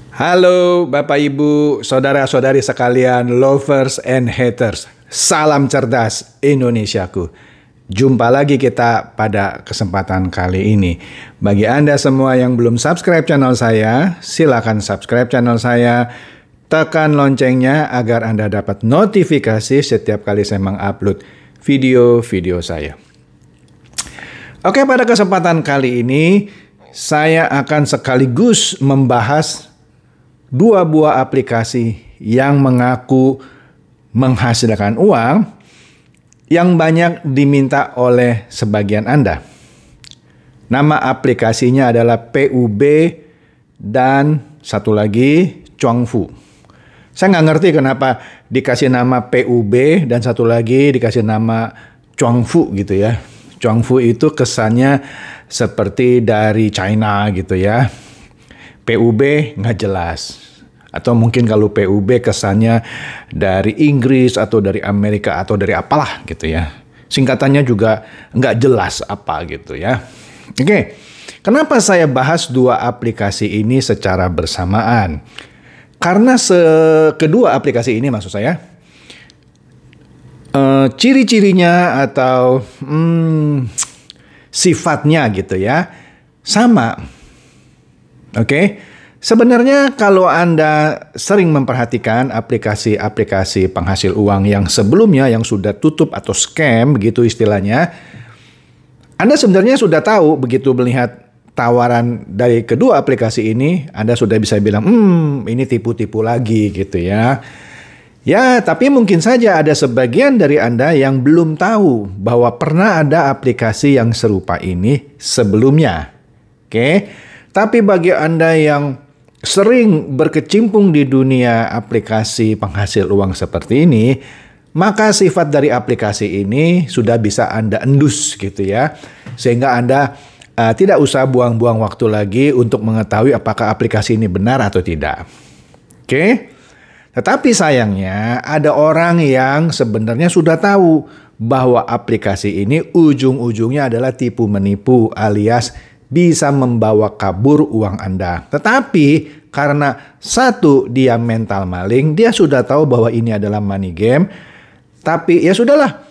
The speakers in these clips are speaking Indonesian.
Halo Bapak Ibu, saudara-saudari sekalian, lovers and haters. Salam cerdas Indonesiaku. Jumpa lagi kita pada kesempatan kali ini. Bagi Anda semua yang belum subscribe channel saya, silakan subscribe channel saya. Tekan loncengnya agar Anda dapat notifikasi setiap kali saya mengupload video-video saya. Oke, pada kesempatan kali ini saya akan sekaligus membahas dua buah aplikasi yang mengaku menghasilkan uang yang banyak diminta oleh sebagian Anda. Nama aplikasinya adalah PUB dan satu lagi Chuangfu. Saya nggak ngerti kenapa dikasih nama PUB dan satu lagi dikasih nama Chuangfu gitu ya. Chuangfu itu kesannya seperti dari China gitu ya. PUB nggak jelas. Atau mungkin kalau PUB kesannya dari Inggris atau dari Amerika atau dari apalah gitu ya. Singkatannya juga nggak jelas apa gitu ya. Oke, kenapa saya bahas dua aplikasi ini secara bersamaan? Karena kedua aplikasi ini maksud saya, ciri-cirinya atau sifatnya gitu ya, sama. Oke, sebenarnya kalau Anda sering memperhatikan aplikasi-aplikasi penghasil uang yang sebelumnya yang sudah tutup atau scam begitu istilahnya, Anda sebenarnya sudah tahu begitu melihat tawaran dari kedua aplikasi ini, Anda sudah bisa bilang, ini tipu-tipu lagi gitu ya. Ya, tapi mungkin saja ada sebagian dari Anda yang belum tahu bahwa pernah ada aplikasi yang serupa ini sebelumnya. Oke. Tapi bagi Anda yang sering berkecimpung di dunia aplikasi penghasil uang seperti ini, maka sifat dari aplikasi ini sudah bisa Anda endus gitu ya. Sehingga Anda tidak usah buang-buang waktu lagi untuk mengetahui apakah aplikasi ini benar atau tidak. Oke? Tetapi sayangnya ada orang yang sebenarnya sudah tahu bahwa aplikasi ini ujung-ujungnya adalah tipu menipu alias bisa membawa kabur uang Anda. Tetapi karena satu, dia mental maling, dia sudah tahu bahwa ini adalah money game. Tapi ya sudahlah,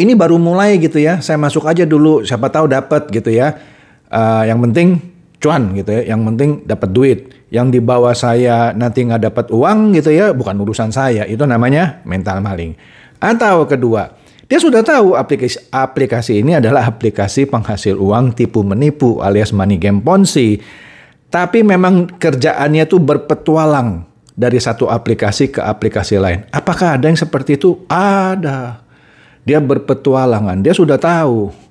ini baru mulai gitu ya. Saya masuk aja dulu, siapa tahu dapat gitu ya. Yang penting cuan gitu ya. Yang penting dapat duit. Yang di bawah saya nanti nggak dapat uang gitu ya, bukan urusan saya. Itu namanya mental maling. Atau kedua, dia sudah tahu aplikasi ini adalah aplikasi penghasil uang tipu menipu alias money game Ponzi. Tapi memang kerjaannya tuh berpetualang dari satu aplikasi ke aplikasi lain. Apakah ada yang seperti itu? Ada. Dia berpetualangan, dia sudah tahu.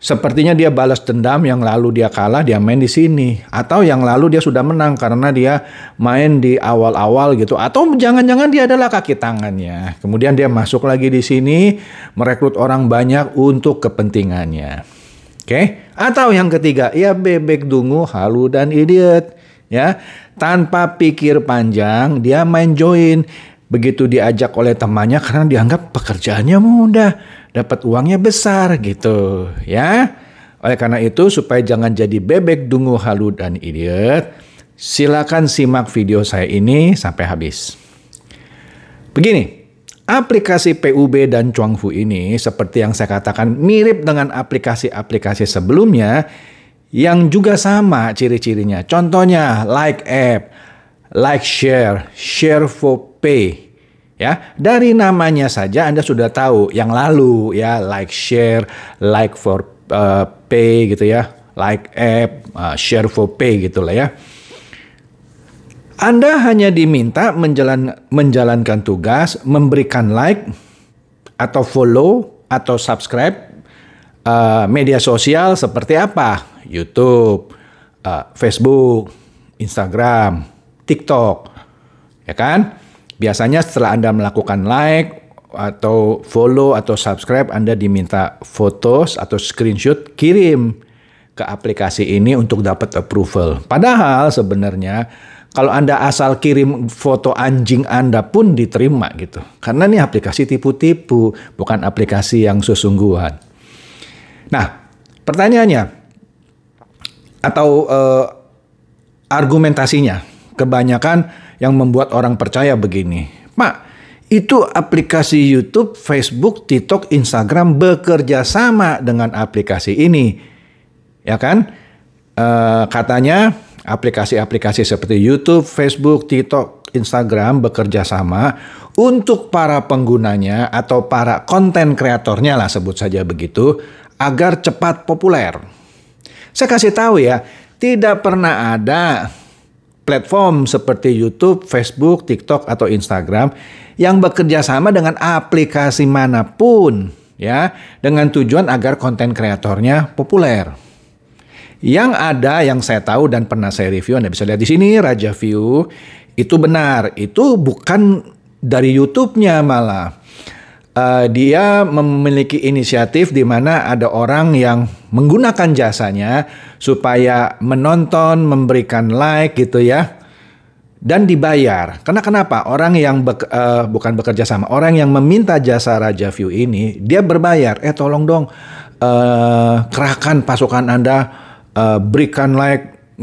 Sepertinya dia balas dendam, yang lalu dia kalah, dia main di sini. Atau yang lalu dia sudah menang karena dia main di awal-awal gitu. Atau jangan-jangan dia adalah kaki tangannya. Kemudian dia masuk lagi di sini, merekrut orang banyak untuk kepentingannya. Oke? Atau yang ketiga, ya bebek dungu, halu dan idiot. Ya, tanpa pikir panjang, dia main join. Begitu diajak oleh temannya karena dianggap pekerjaannya mudah. Dapat uangnya besar gitu ya. Oleh karena itu supaya jangan jadi bebek dungu halu dan idiot, silakan simak video saya ini sampai habis. Begini, aplikasi PUB dan Chuangfu ini seperti yang saya katakan mirip dengan aplikasi-aplikasi sebelumnya yang juga sama ciri-cirinya. Contohnya like app, like share, share for pay. Ya, dari namanya saja Anda sudah tahu yang lalu ya, like share, like for pay gitu ya, like app, share for pay gitulah ya. Anda hanya diminta menjalankan tugas, memberikan like atau follow atau subscribe media sosial seperti apa? YouTube, Facebook, Instagram, TikTok, ya kan? Biasanya setelah Anda melakukan like atau follow atau subscribe, Anda diminta foto atau screenshot kirim ke aplikasi ini untuk dapat approval. Padahal sebenarnya kalau Anda asal kirim foto anjing Anda pun diterima gitu. Karena ini aplikasi tipu-tipu, bukan aplikasi yang sesungguhan. Nah, pertanyaannya, atau argumentasinya. Kebanyakan yang membuat orang percaya begini, Pak, itu aplikasi YouTube, Facebook, TikTok, Instagram bekerja sama dengan aplikasi ini. Ya kan? Katanya aplikasi-aplikasi seperti YouTube, Facebook, TikTok, Instagram bekerja sama untuk para penggunanya atau para konten kreatornya lah, sebut saja begitu, agar cepat populer. Saya kasih tahu ya, tidak pernah ada platform seperti YouTube, Facebook, TikTok, atau Instagram yang bekerja sama dengan aplikasi manapun ya, dengan tujuan agar konten kreatornya populer. Yang ada, yang saya tahu dan pernah saya review, Anda bisa lihat di sini, Raja View, itu benar. Itu bukan dari YouTube-nya malah. Dia memiliki inisiatif di mana ada orang yang menggunakan jasanya supaya menonton, memberikan like gitu ya, dan dibayar. Karena kenapa? Orang yang bukan bekerja sama, orang yang meminta jasa Raja View ini, dia berbayar. Tolong dong, kerahkan pasukan Anda, berikan like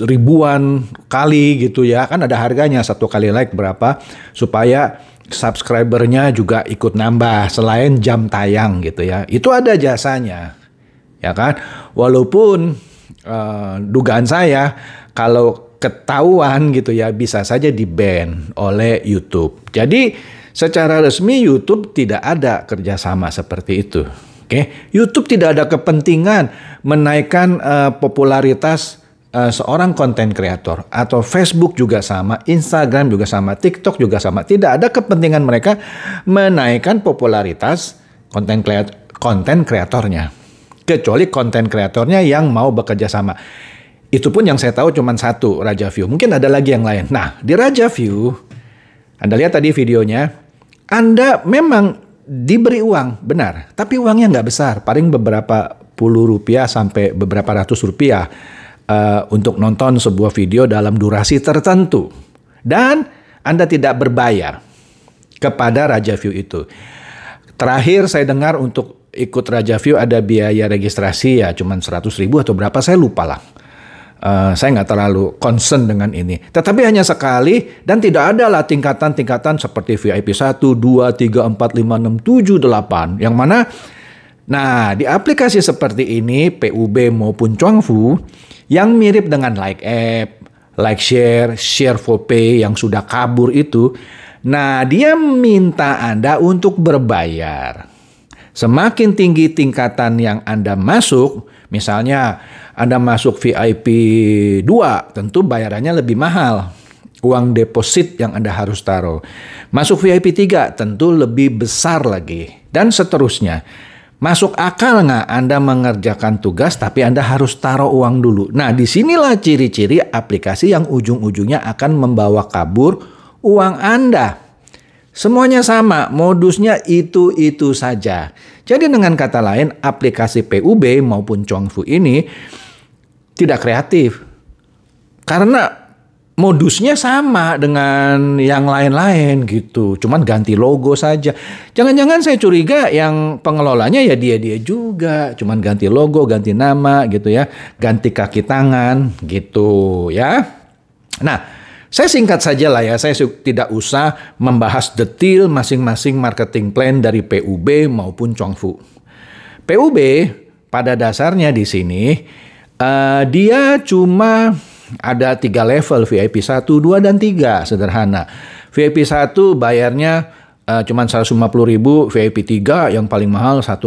ribuan kali gitu ya. Kan ada harganya, satu kali like berapa, supaya subscribernya juga ikut nambah selain jam tayang gitu ya. Itu ada jasanya. Ya kan? Walaupun dugaan saya kalau ketahuan gitu ya, bisa saja di-ban oleh YouTube. Jadi secara resmi YouTube tidak ada kerjasama seperti itu. Oke, YouTube tidak ada kepentingan menaikkan popularitas seorang konten kreator, atau Facebook juga sama, Instagram juga sama, TikTok juga sama. Tidak ada kepentingan mereka menaikkan popularitas konten kreatornya, kecuali konten kreatornya yang mau bekerja sama. Itu pun yang saya tahu cuma satu, Raja View. Mungkin ada lagi yang lain. Nah, di Raja View, Anda lihat tadi videonya, Anda memang diberi uang, benar. Tapi uangnya nggak besar, paling beberapa puluh rupiah sampai beberapa ratus rupiah untuk nonton sebuah video dalam durasi tertentu. Dan Anda tidak berbayar kepada Raja View itu. Terakhir saya dengar untuk ikut Raja View ada biaya registrasi ya cuma 100.000 atau berapa, saya lupa lah. Saya nggak terlalu concern dengan ini. Tetapi hanya sekali dan tidak ada lah tingkatan-tingkatan seperti VIP 1, 2, 3, 4, 5, 6, 7, 8. Yang mana, nah di aplikasi seperti ini, PUB maupun Chuangfu, yang mirip dengan Like App, Like Share, Share for Pay yang sudah kabur itu, nah dia minta Anda untuk berbayar. Semakin tinggi tingkatan yang Anda masuk, misalnya Anda masuk VIP 2, tentu bayarannya lebih mahal. Uang deposit yang Anda harus taruh. Masuk VIP 3, tentu lebih besar lagi. Dan seterusnya. Masuk akal nggak Anda mengerjakan tugas tapi Anda harus taruh uang dulu. Nah, disinilah ciri-ciri aplikasi yang ujung-ujungnya akan membawa kabur uang Anda. Semuanya sama, modusnya itu-itu saja. Jadi dengan kata lain, aplikasi PUB maupun Chuangfu ini tidak kreatif. Karena modusnya sama dengan yang lain-lain gitu. Cuman ganti logo saja. Jangan-jangan saya curiga yang pengelolanya ya dia-dia juga. Cuman ganti logo, ganti nama gitu ya. Ganti kaki tangan gitu ya. Nah, saya singkat saja lah ya. Saya tidak usah membahas detail masing-masing marketing plan dari PUB maupun Chuangfu. PUB pada dasarnya di sini dia cuma ada 3 level, VIP 1, 2, dan 3, sederhana. VIP 1 bayarnya cuma 150.000, VIP 3 yang paling mahal 1,2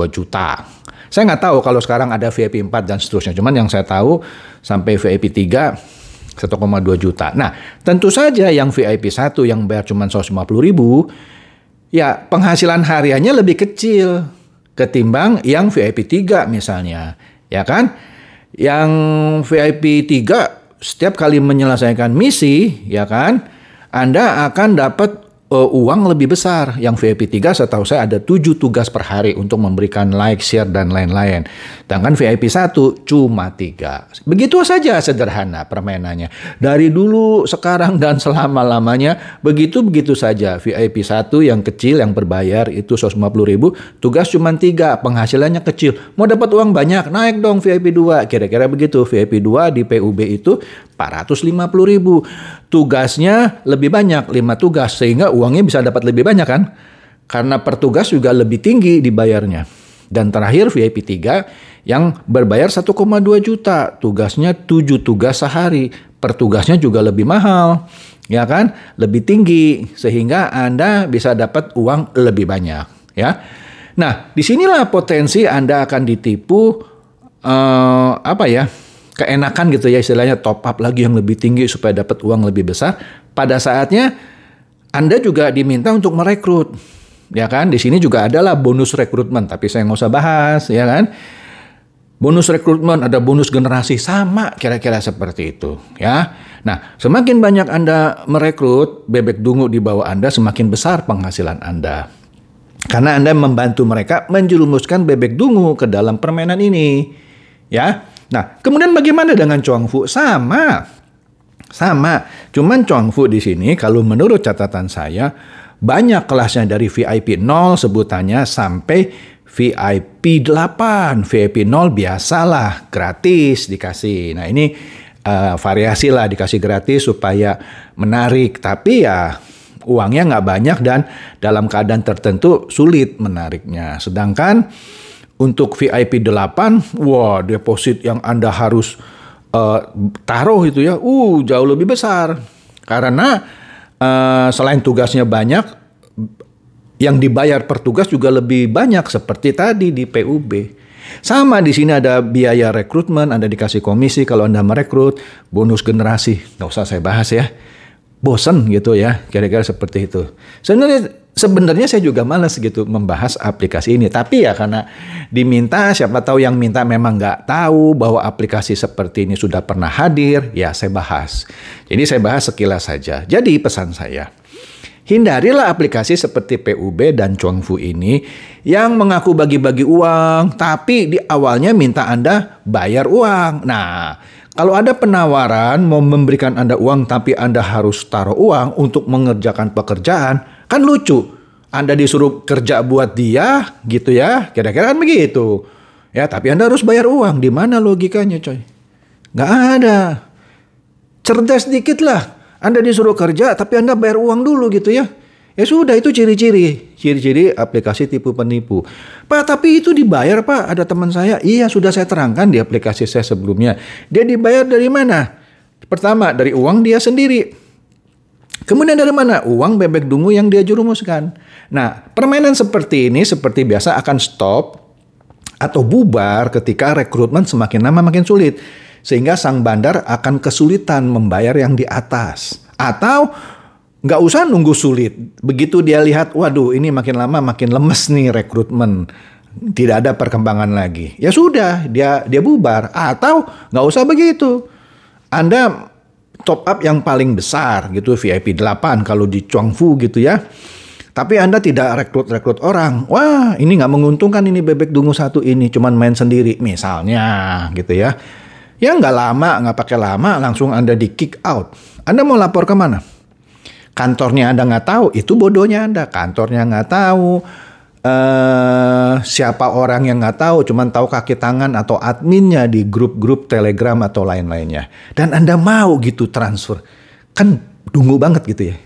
juta. Saya nggak tahu kalau sekarang ada VIP 4 dan seterusnya, cuman yang saya tahu sampai VIP 3 1,2 juta. Nah, tentu saja yang VIP 1 yang bayar cuma 150.000, ya penghasilan hariannya lebih kecil ketimbang yang VIP 3 misalnya, ya kan? Yang VIP 3 setiap kali menyelesaikan misi, ya kan, Anda akan dapat uang lebih besar. Yang VIP 3 setahu saya ada 7 tugas per hari untuk memberikan like, share, dan lain-lain. Sedangkan VIP 1 cuma 3. Begitu saja sederhana permainannya. Dari dulu, sekarang, dan selama-lamanya begitu-begitu saja. VIP 1 yang kecil, yang berbayar itu 150.000, tugas cuma 3, penghasilannya kecil. Mau dapat uang banyak, naik dong VIP 2. Kira-kira begitu. VIP 2 di PUB itu 450.000. Tugasnya lebih banyak, 5 tugas, sehingga uangnya bisa dapat lebih banyak kan? Karena per tugas juga lebih tinggi dibayarnya. Dan terakhir VIP 3 yang berbayar 1,2 juta, tugasnya 7 tugas sehari, per tugasnya juga lebih mahal, ya kan? Lebih tinggi, sehingga Anda bisa dapat uang lebih banyak, ya. Nah, disinilah potensi Anda akan ditipu, keenakan gitu ya, istilahnya top up lagi yang lebih tinggi supaya dapat uang lebih besar. Pada saatnya Anda juga diminta untuk merekrut, ya kan? Di sini juga adalah bonus rekrutmen, tapi saya nggak usah bahas, ya kan? Bonus rekrutmen, ada bonus generasi, sama kira-kira seperti itu, ya. Nah, semakin banyak Anda merekrut bebek dungu di bawah Anda, semakin besar penghasilan Anda. Karena Anda membantu mereka menjerumuskan bebek dungu ke dalam permainan ini, ya. Nah, kemudian bagaimana dengan Cuangfu? Sama. Cuman Cuangfu di sini kalau menurut catatan saya banyak kelasnya dari VIP 0 sebutannya sampai VIP 8. VIP 0 biasalah gratis dikasih. Nah, ini variasi lah, dikasih gratis supaya menarik. Tapi ya uangnya nggak banyak dan dalam keadaan tertentu sulit menariknya. Sedangkan untuk VIP 8, wah, deposit yang Anda harus taruh itu ya, jauh lebih besar. Karena selain tugasnya banyak, yang dibayar per tugas juga lebih banyak seperti tadi di PUB. Sama di sini ada biaya rekrutmen, Anda dikasih komisi kalau Anda merekrut, bonus generasi, nggak usah saya bahas ya. Bosen gitu ya, kira-kira seperti itu. Sebenarnya saya juga malas gitu membahas aplikasi ini. Tapi ya karena diminta, siapa tahu yang minta memang nggak tahu bahwa aplikasi seperti ini sudah pernah hadir, ya saya bahas. Jadi saya bahas sekilas saja. Jadi pesan saya, hindarilah aplikasi seperti PUB dan Cuangfu ini yang mengaku bagi-bagi uang, tapi di awalnya minta Anda bayar uang. Nah, kalau ada penawaran mau memberikan Anda uang tapi Anda harus taruh uang untuk mengerjakan pekerjaan, kan lucu. Anda disuruh kerja buat dia gitu ya, kira-kira kan begitu. Ya, tapi Anda harus bayar uang. Di mana logikanya, coy? Nggak ada. Cerdas dikit lah. Anda disuruh kerja tapi Anda bayar uang dulu gitu ya. Ya sudah, itu ciri-ciri aplikasi tipu penipu. Pak, tapi itu dibayar Pak, ada teman saya. Iya, sudah saya terangkan di aplikasi saya sebelumnya. Dia dibayar dari mana? Pertama, dari uang dia sendiri. Kemudian dari mana? Uang bebek dungu yang dia jerumuskan. Nah, permainan seperti ini seperti biasa akan stop atau bubar ketika rekrutmen semakin lama makin sulit. Sehingga sang bandar akan kesulitan membayar yang di atas. Atau nggak usah nunggu sulit. Begitu dia lihat, waduh ini makin lama makin lemes nih rekrutmen. Tidak ada perkembangan lagi. Ya sudah, dia bubar. Atau nggak usah begitu. Anda top up yang paling besar gitu, VIP 8 kalau di Cuangfu gitu ya. Tapi Anda tidak rekrut orang. Wah, ini nggak menguntungkan ini bebek dungu satu ini, cuman main sendiri misalnya gitu ya. Ya nggak lama, nggak pakai lama, langsung Anda di kick out. Anda mau lapor kemana? Kantornya Anda nggak tahu, itu bodohnya Anda. Kantornya nggak tahu, siapa orang yang nggak tahu, cuman tahu kaki tangan atau adminnya di grup-grup Telegram atau lain-lainnya. Dan Anda mau gitu transfer, kan dungu banget gitu ya.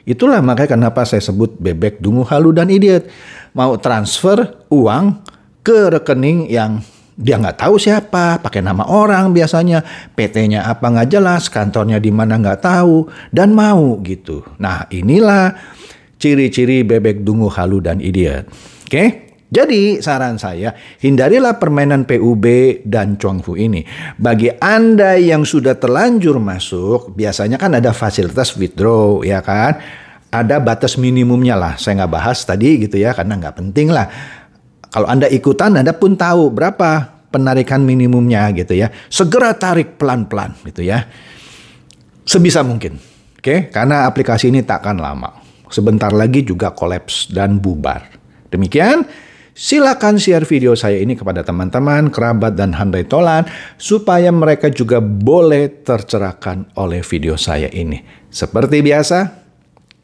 Itulah makanya kenapa saya sebut bebek dungu halu dan idiot. Mau transfer uang ke rekening yang dia nggak tahu siapa, pakai nama orang biasanya, PT-nya apa nggak jelas, kantornya di mana nggak tahu, dan mau gitu. Nah, inilah ciri-ciri bebek dungu halu dan idiot. Oke? Jadi saran saya, hindarilah permainan PUB dan Cuangfu ini. Bagi Anda yang sudah terlanjur masuk, biasanya kan ada fasilitas withdraw, ya kan? Ada batas minimumnya lah. Saya nggak bahas tadi gitu ya, karena nggak penting lah. Kalau Anda ikutan, Anda pun tahu berapa penarikan minimumnya gitu ya. Segera tarik pelan-pelan gitu ya. Sebisa mungkin. Oke? Karena aplikasi ini tak akan lama. sebentar lagi juga kolaps dan bubar. Demikian, silakan share video saya ini kepada teman-teman, kerabat, dan handai tolan supaya mereka juga boleh tercerahkan oleh video saya ini. Seperti biasa,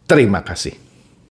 terima kasih.